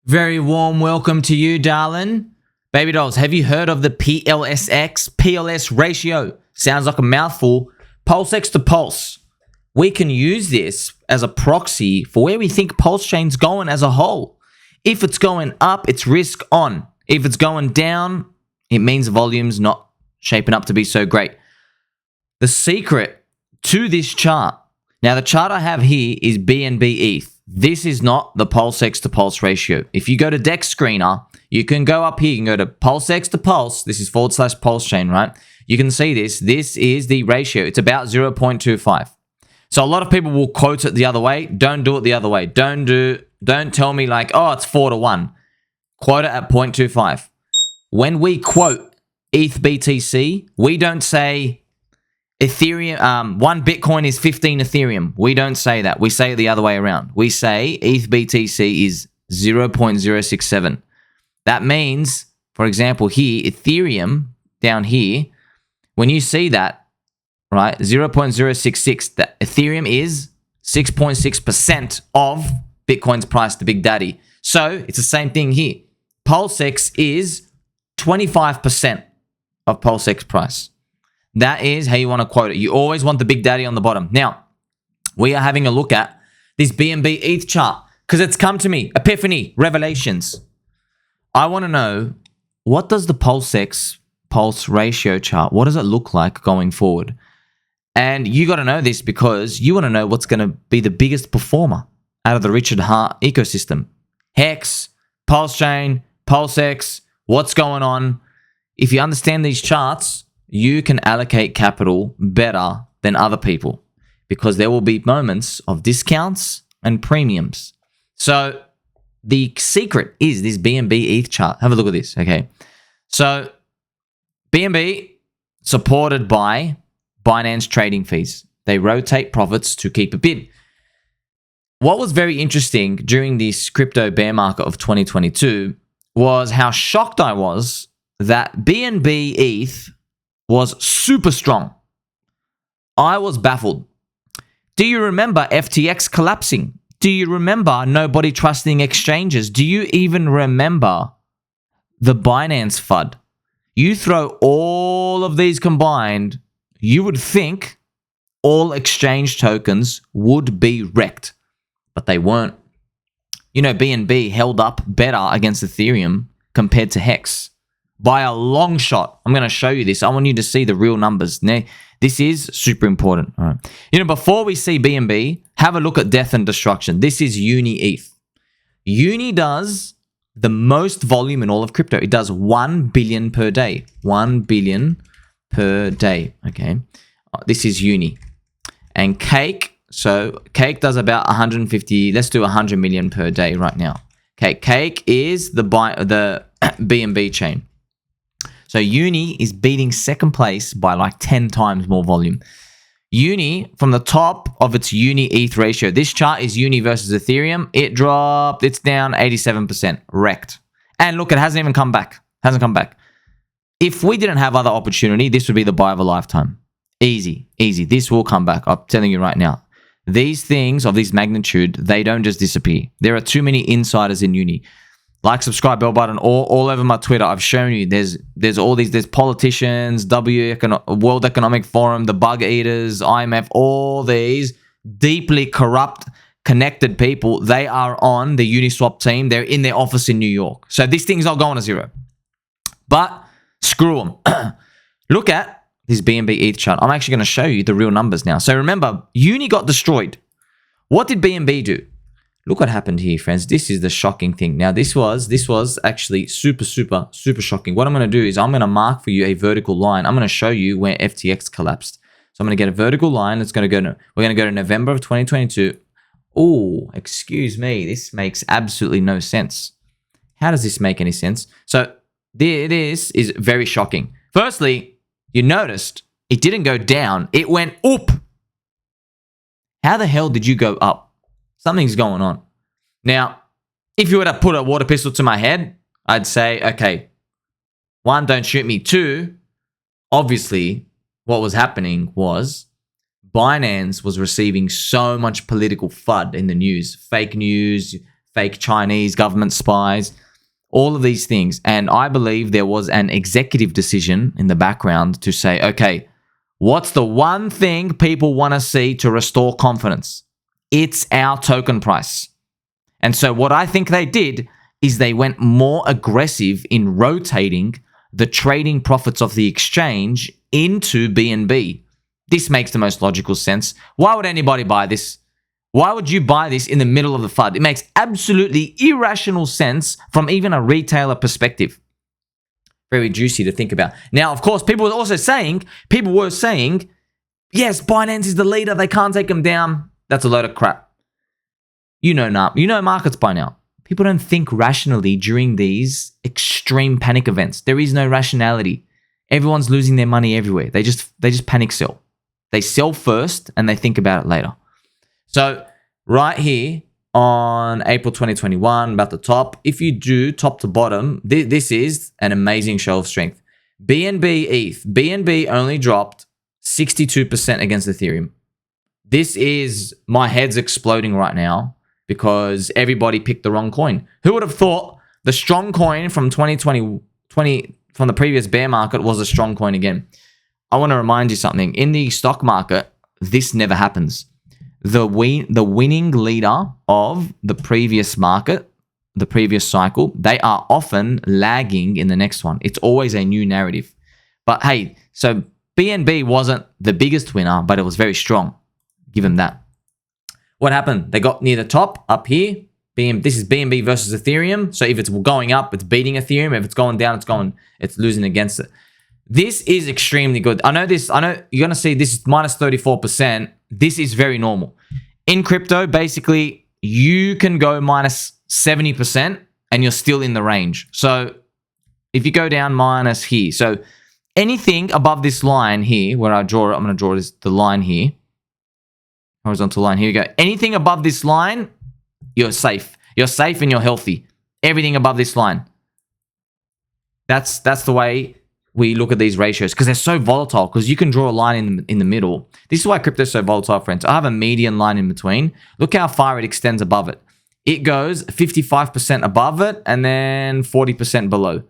Very warm welcome to you, darling. Baby dolls, have you heard of the PLSX, PLS ratio? Sounds like a mouthful. PulseX to Pulse. We can use this as a proxy for where we think PulseChain's going as a whole. If it's going up, it's risk on. If it's going down, it means the volume's not shaping up to be so great. The secret to this chart. Now, the chart I have here is BNB ETH. This is not the PulseX to Pulse ratio. If you go to Dex Screener, you can go up here. You can go to PulseX to Pulse. This is / PulseChain, right? You can see this. This is the ratio. It's about 0.25. So a lot of people will quote it the other way. Don't do it the other way. Don't tell me like, oh, it's 4-to-1. Quote it at 0.25. When we quote ETH BTC, we don't say Ethereum, 1 Bitcoin is 15 Ethereum. We don't say that. We say it the other way around. We say ETH BTC is 0.067. That means, for example, here, Ethereum down here, when you see that, right, 0.066, that Ethereum is 6.6% of Bitcoin's price, the big daddy. So it's the same thing here. PulseX is 25% of PulseX price. That is how you want to quote it. You always want the big daddy on the bottom. Now, we are having a look at this BNB ETH chart because it's come to me. Epiphany, revelations. I want to know, what does the PulseX Pulse ratio chart, what does it look like going forward? And you got to know this because you want to know what's going to be the biggest performer out of the Richard Hart ecosystem. Hex, PulseChain, PulseX, what's going on? If you understand these charts, you can allocate capital better than other people because there will be moments of discounts and premiums. So the secret is this BNB ETH chart. Have a look at this, okay? So BNB supported by Binance trading fees. They rotate profits to keep a bid. What was very interesting during this crypto bear market of 2022 was how shocked I was that BNB ETH was super strong. I was baffled. Do you remember FTX collapsing? Do you remember nobody trusting exchanges? Do you even remember the Binance FUD? You throw all of these combined, you would think all exchange tokens would be wrecked, but they weren't. You know, BNB held up better against Ethereum compared to Hex by a long shot. I'm going to show you this. I want you to see the real numbers. Now, this is super important. All right. You know, before we see BNB, have a look at Death and Destruction. This is Uni ETH. Uni does the most volume in all of crypto. It does 1 billion per day. 1 billion per day. Okay. This is Uni. And Cake. So Cake does about 150. Let's do 100 million per day right now. Okay. Cake is the BNB chain. So Uni is beating second place by like 10 times more volume. Uni, from the top of its Uni ETH ratio, this chart is Uni versus Ethereum. It dropped. It's down 87%. Wrecked. And look, it hasn't even come back. Hasn't come back. If we didn't have other opportunity, this would be the buy of a lifetime. Easy, easy. This will come back. I'm telling you right now. These things of this magnitude, they don't just disappear. There are too many insiders in Uni. Like, subscribe, bell button, all over my Twitter. I've shown you there's all these, there's politicians, World Economic Forum, the bug eaters, IMF, all these deeply corrupt, connected people. They are on the Uniswap team. They're in their office in New York. So this thing's not going to zero. But screw them. Look at this BNB ETH chart. I'm actually going to show you the real numbers now. So remember, Uni got destroyed. What did BNB do? Look what happened here, friends. This is the shocking thing. Now, this was actually super shocking. What I'm going to do is I'm going to mark for you a vertical line. I'm going to show you where FTX collapsed. So I'm going to get a vertical line. We're going to go to November of 2022. Oh, excuse me. This makes absolutely no sense. How does this make any sense? So this is very shocking. Firstly, you noticed it didn't go down. It went up. How the hell did you go up? Something's going on. Now, if you were to put a water pistol to my head, I'd say, okay, 1, don't shoot me. 2, obviously, what was happening was Binance was receiving so much political FUD in the news. Fake fake Chinese government spies, all of these things. And I believe there was an executive decision in the background to say, okay, what's the one thing people want to see to restore confidence? It's our token price. And so what I think they did is they went more aggressive in rotating the trading profits of the exchange into BNB. This makes the most logical sense. Why would anybody buy this? Why would you buy this in the middle of the FUD? It makes absolutely irrational sense from even a retailer perspective. Very juicy to think about. Now, of course, people were saying, yes, Binance is the leader. They can't take them down. That's a load of crap. You know markets by now. People don't think rationally during these extreme panic events. There is no rationality. Everyone's losing their money everywhere. They just panic sell. They sell first and they think about it later. So right here on April 2021, about the top, if you do top to bottom, this is an amazing show of strength. BNB ETH. BNB only dropped 62% against Ethereum. This is, my head's exploding right now because everybody picked the wrong coin. Who would have thought the strong coin from 2020 from the previous bear market was a strong coin again? I want to remind you something. In the stock market, this never happens. The winning leader of the previous market, the previous cycle, they are often lagging in the next one. It's always a new narrative. But hey, so BNB wasn't the biggest winner, but it was very strong. Give them that. What happened? They got near the top up here. This is BNB versus Ethereum. So if it's going up, it's beating Ethereum. If it's going down, it's losing against it. This is extremely good. I know you're going to see this is minus 34%. This is very normal. In crypto, basically, you can go minus 70% and you're still in the range. So if you go down minus here, so anything above this line here, where I'm going to draw the line here, horizontal line, here we go. Anything above this line, you're safe. You're safe and you're healthy. Everything above this line. That's the way we look at these ratios, because they're so volatile, because you can draw a line in the middle. This is why crypto is so volatile, friends. I have a median line in between. Look how far it extends above it. It goes 55% above it and then 40% below.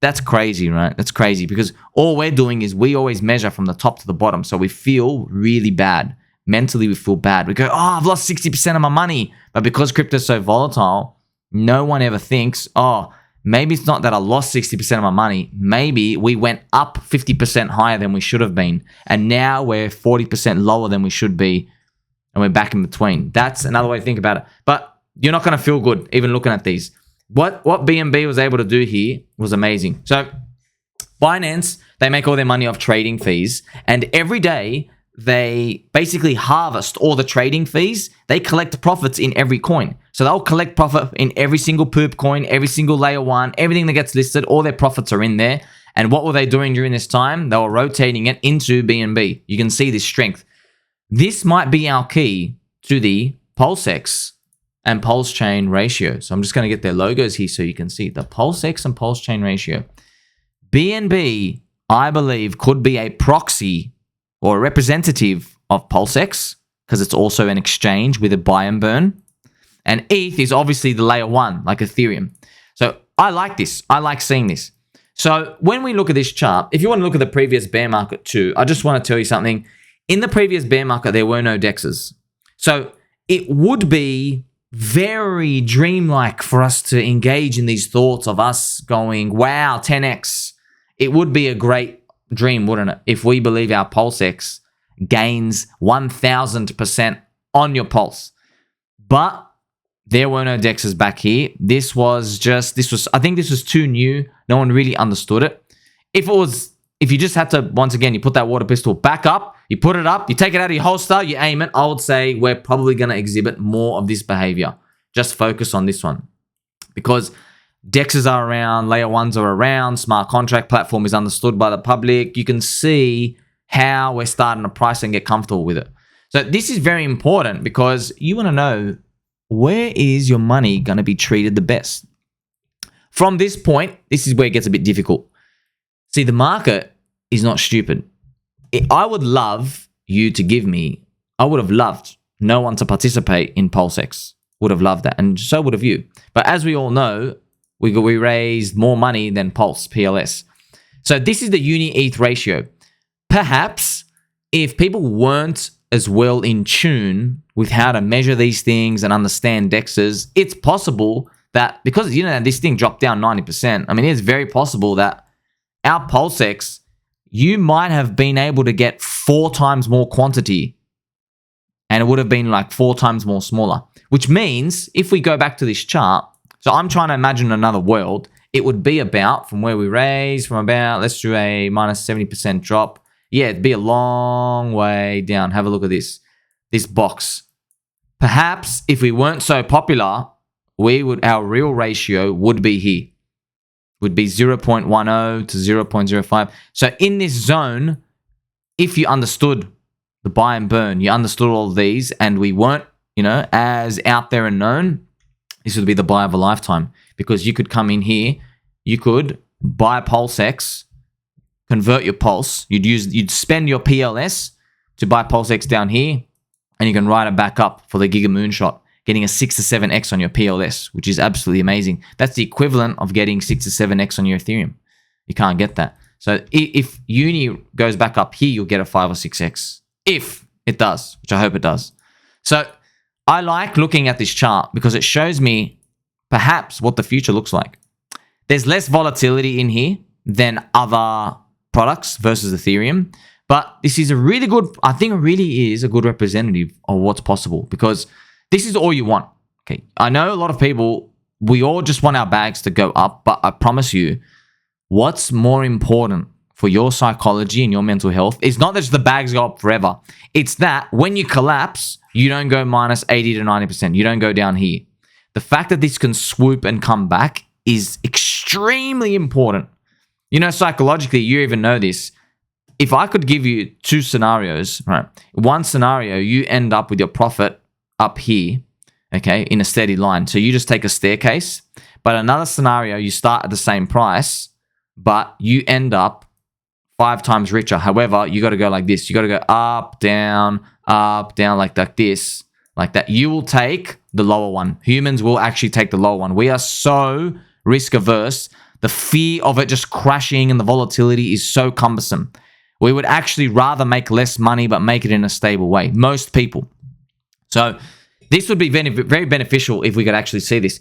That's crazy, right? That's crazy, because all we're doing is we always measure from the top to the bottom. So we feel really bad. Mentally, we feel bad. We go, oh, I've lost 60% of my money. But because crypto is so volatile, no one ever thinks, oh, maybe it's not that I lost 60% of my money. Maybe we went up 50% higher than we should have been. And now we're 40% lower than we should be. And we're back in between. That's another way to think about it. But you're not going to feel good even looking at these. What BNB was able to do here was amazing. So Binance, they make all their money off trading fees. And every day they basically harvest all the trading fees. They collect profits in every coin. So they'll collect profit in every single poop coin, every single layer one, everything that gets listed, all their profits are in there. And what were they doing during this time? They were rotating it into BNB. You can see this strength. This might be our key to the PulseX and PulseChain ratio. So I'm just going to get their logos here so you can see the PulseX and PulseChain ratio. BNB, I believe, could be a proxy or a representative of PulseX, because it's also an exchange with a buy and burn. And ETH is obviously the layer one, like Ethereum. So I like this. I like seeing this. So when we look at this chart, if you want to look at the previous bear market too, I just want to tell you something. In the previous bear market, there were no DEXs. So it would be very dreamlike for us to engage in these thoughts of us going, wow, 10x. It would be a great dream, wouldn't it? If we believe our PulseX gains 1000% on your pulse. But there were no DEXs back here. I think this was too new. No one really understood it. If you just had to, once again, you put that water pistol back up, you put it up, you take it out of your holster, you aim it, I would say we're probably going to exhibit more of this behavior. Just focus on this one. Because DEXs are around, layer ones are around, smart contract platform is understood by the public. You can see how we're starting to price and get comfortable with it. So this is very important, because you want to know, where is your money going to be treated the best? From this point, this is where it gets a bit difficult. See, the market is not stupid. I would love you to give me, I would have loved no one to participate in PulseX. would have loved that, and so would have you. But as we all know, we raised more money than Pulse, PLS. So this is the uni-ETH ratio. Perhaps if people weren't as well in tune with how to measure these things and understand DEXs, it's possible that because, this thing dropped down 90%, I mean, it's very possible that our PulseX, you might have been able to get 4 times more quantity and it would have been like 4 times more smaller, which means if we go back to this chart, so I'm trying to imagine another world, it would be about from where we raised from about, let's do a minus 70% drop. Yeah, it'd be a long way down. Have a look at this box. Perhaps if we weren't so popular, our real ratio would be here. Would be 0.10 to 0.05. So in this zone, if you understood the buy and burn, you understood all of these, and we weren't, as out there and known, this would be the buy of a lifetime, because you could come in here, you could buy PulseX, convert your Pulse, you'd spend your PLS to buy PulseX down here, and you can ride it back up for the Giga Moonshot, getting a 6 to 7x on your PLS, which is absolutely amazing. That's the equivalent of getting 6 to 7x on your Ethereum. You can't get that. So if Uni goes back up here, you'll get a 5 or 6x. If it does, which I hope it does. So I like looking at this chart because it shows me perhaps what the future looks like. There's less volatility in here than other products versus Ethereum, but this is a really good, I think it really is a good representative of what's possible, because this is all you want. Okay, I know a lot of people, we all just want our bags to go up, but I promise you, what's more important for your psychology and your mental health is not that the bags go up forever. It's that when you collapse, you don't go minus 80 to 90%. You don't go down here. The fact that this can swoop and come back is extremely important. Psychologically, you even know this. If I could give you 2 scenarios, right? One scenario, you end up with your profit up here, okay, in a steady line. So you just take a staircase. But another scenario, you start at the same price, but you end up 5 times richer. However, you got to go like this. You got to go up, down, like this, like that. You will take the lower one. Humans will actually take the lower one. We are so risk averse. The fear of it just crashing and the volatility is so cumbersome. We would actually rather make less money, but make it in a stable way. Most people. So this would be very, very beneficial if we could actually see this.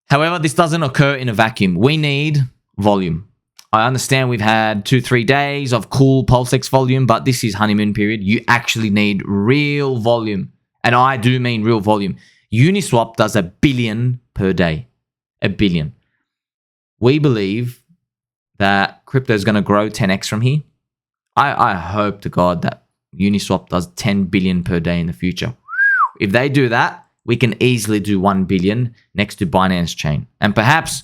However, this doesn't occur in a vacuum. We need volume. I understand we've had 2-3 days of cool PulseX volume, but this is honeymoon period. You actually need real volume. And I do mean real volume. Uniswap does 1 billion per day. 1 billion. We believe that crypto is going to grow 10x from here. I hope to God that Uniswap does 10 billion per day in the future. If they do that, we can easily do 1 billion next to Binance Chain. And perhaps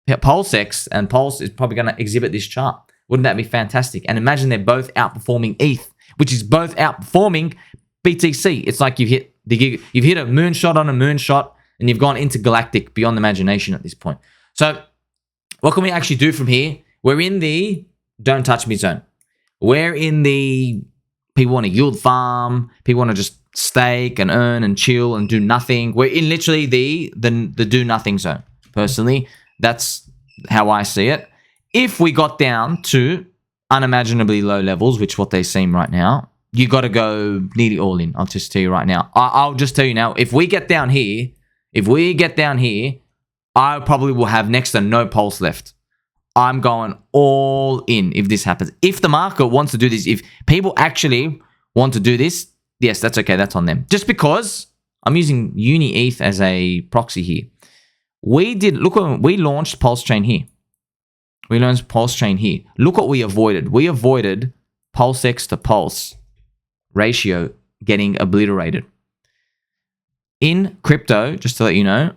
PulseX and Pulse is probably going to exhibit this chart. Wouldn't that be fantastic? And imagine they're both outperforming ETH, which is both outperforming BTC. It's like you've hit a moonshot on a moonshot, and you've gone intergalactic beyond imagination at this point. So what can we actually do from here? We're in the don't touch me zone. We're in the people want to yield farm. People want to just stake and earn and chill and do nothing. We're in literally the do nothing zone. Personally, that's how I see it. If we got down to unimaginably low levels, which what they seem right now, you got to go nearly all in. I'll just tell you right now. I'll just tell you now, if we get down here, I probably will have next to no pulse left. I'm going all in if this happens. If the market wants to do this, if people actually want to do this, yes, that's okay. That's on them. Just because I'm using Uni-ETH as a proxy here. We launched PulseChain here. We launched PulseChain here. Look what we avoided. We avoided PulseX to Pulse ratio getting obliterated. In crypto, just to let you know,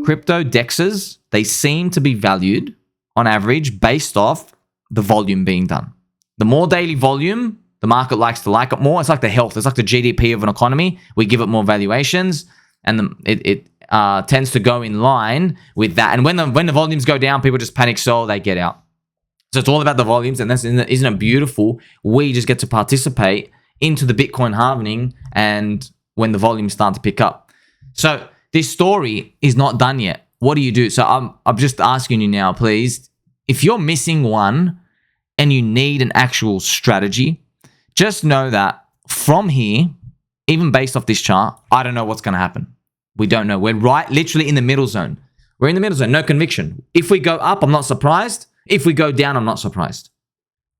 crypto DEXs, they seem to be valued on average based off the volume being done. The more daily volume, the market likes to like it more. It's like the health. It's like the GDP of an economy. We give it more valuations, and it tends to go in line with that. And when the volumes go down, people just panic sell, they get out. So it's all about the volumes, and isn't it beautiful? We just get to participate into the Bitcoin halvening, and when the volumes start to pick up. So this story is not done yet. What do you do? So I'm just asking you now, please. If you're missing one and you need an actual strategy, just know that from here, even based off this chart, I don't know what's going to happen. We don't know. We're right, literally in the middle zone. We're in the middle zone, no conviction. If we go up, I'm not surprised. If we go down, I'm not surprised.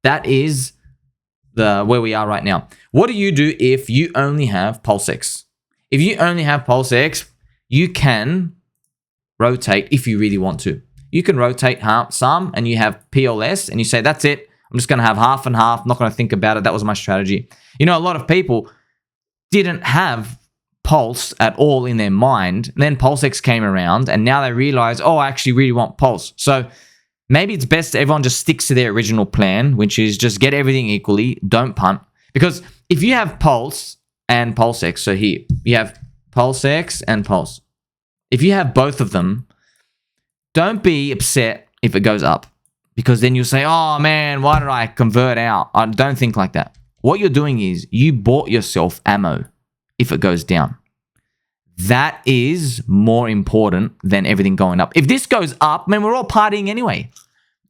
That is where we are right now. What do you do if you only have PulseX? If you only have PulseX, you can rotate if you really want to. You can rotate some and you have PLS and you say, that's it. I'm just going to have half and half. I'm not going to think about it. That was my strategy. You know, a lot of people didn't have Pulse at all in their mind. And then PulseX came around and now they realize, oh, I actually really want Pulse. So maybe it's best everyone just sticks to their original plan, which is just get everything equally. Don't punt. Because if you have Pulse and PulseX, so here, you have PulseX and Pulse. If you have both of them, don't be upset if it goes up. Because then you'll say, oh man, why did I convert out? I don't think like that. What you're doing is you bought yourself ammo if it goes down. That is more important than everything going up. If this goes up, man, we're all partying anyway.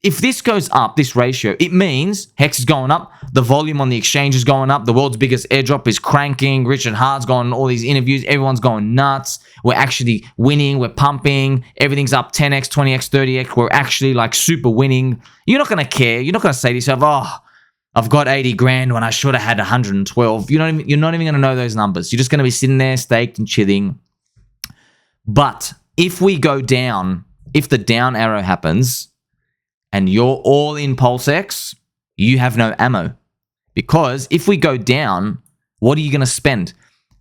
If this goes up, this ratio, it means Hex is going up, the volume on the exchange is going up, the world's biggest airdrop is cranking, Richard Hart's going on all these interviews, everyone's going nuts, we're actually winning, we're pumping, everything's up 10x, 20x, 30x, we're actually like super winning. You're not going to care. You're not going to say to yourself, oh, I've got 80 grand when I should have had 112. You're not even going to know those numbers. You're just going to be sitting there staked and chilling. But if we go down, if the down arrow happens and you're all in PulseX, you have no ammo. Because if we go down, what are you going to spend?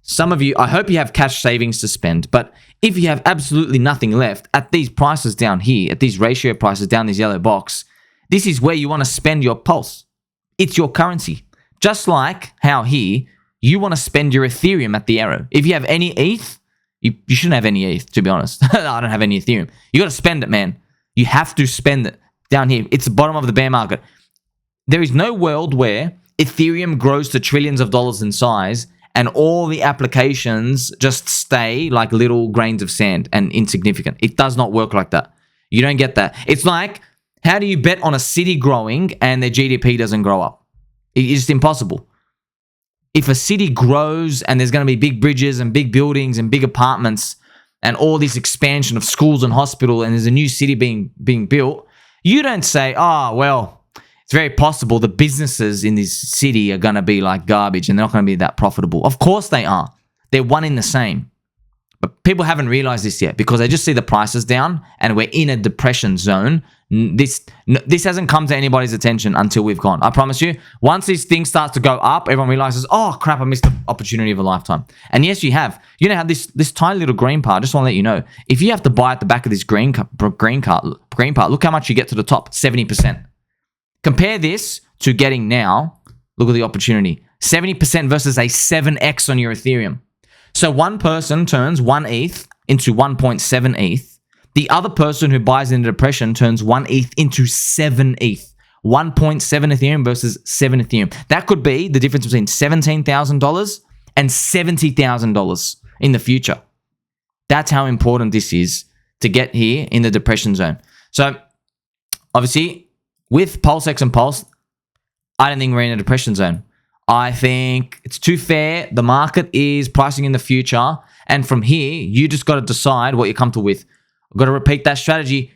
Some of you, I hope you have cash savings to spend. But if you have absolutely nothing left at these prices down here, at these ratio prices down this yellow box, this is where you want to spend your Pulse. It's your currency. Just like how here, you want to spend your Ethereum at the arrow. If you have any ETH, you shouldn't have any ETH, to be honest. I don't have any Ethereum. You got to spend it, man. You have to spend it down here. It's the bottom of the bear market. There is no world where Ethereum grows to trillions of dollars in size and all the applications just stay like little grains of sand and insignificant. It does not work like that. You don't get that. It's like, how do you bet on a city growing and their GDP doesn't grow up? It's just impossible. If a city grows and there's going to be big bridges and big buildings and big apartments and all this expansion of schools and hospital and there's a new city being built, you don't say, oh, well, it's very possible the businesses in this city are going to be like garbage and they're not going to be that profitable. Of course they are. They're one in the same. But people haven't realized this yet because they just see the prices down and we're in a depression zone. This hasn't come to anybody's attention until we've gone. I promise you, once these things start to go up, everyone realizes, oh crap, I missed the opportunity of a lifetime. And yes, you have. You know how this tiny little green part, just want to let you know, if you have to buy at the back of this green part, look how much you get to the top, 70%. Compare this to getting now, look at the opportunity, 70% versus a 7x on your Ethereum. So one person turns 1 ETH into 1.7 ETH. The other person who buys in depression turns 1 ETH into 7 ETH. 1.7 Ethereum versus 7 Ethereum. That could be the difference between $17,000 and $70,000 in the future. That's how important this is to get here in the depression zone. So obviously with PulseX and Pulse, I don't think we're in a depression zone. I think it's too fair. The market is pricing in the future. And from here, you just got to decide what you're comfortable with. I've got to repeat that strategy.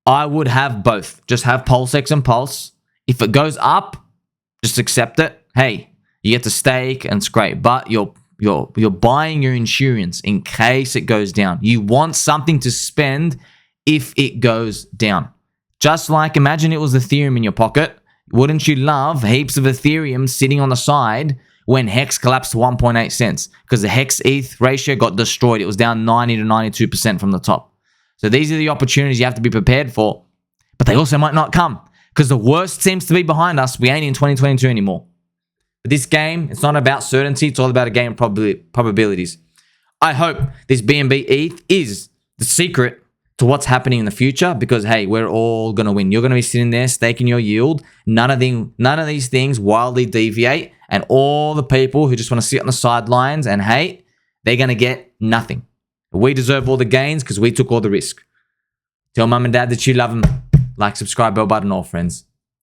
I would have both. Just have PulseX and Pulse. If it goes up, just accept it. Hey, you get to stake and it's great. But you're buying your insurance in case it goes down. You want something to spend if it goes down. Just like imagine it was Ethereum in your pocket. Wouldn't you love heaps of Ethereum sitting on the side when Hex collapsed to 1.8 cents? Because the Hex ETH ratio got destroyed. It was down 90 to 92% from the top. So these are the opportunities you have to be prepared for. But they also might not come because the worst seems to be behind us. We ain't in 2022 anymore. But this game, it's not about certainty. It's all about a game of probabilities. I hope this BNB ETH is the secret to what's happening in the future because, hey, we're all going to win. You're going to be sitting there staking your yield. None of these things wildly deviate. And all the people who just want to sit on the sidelines and hate, they're going to get nothing. But we deserve all the gains because we took all the risk. Tell mum and dad that you love them. Like, subscribe, bell button, all friends.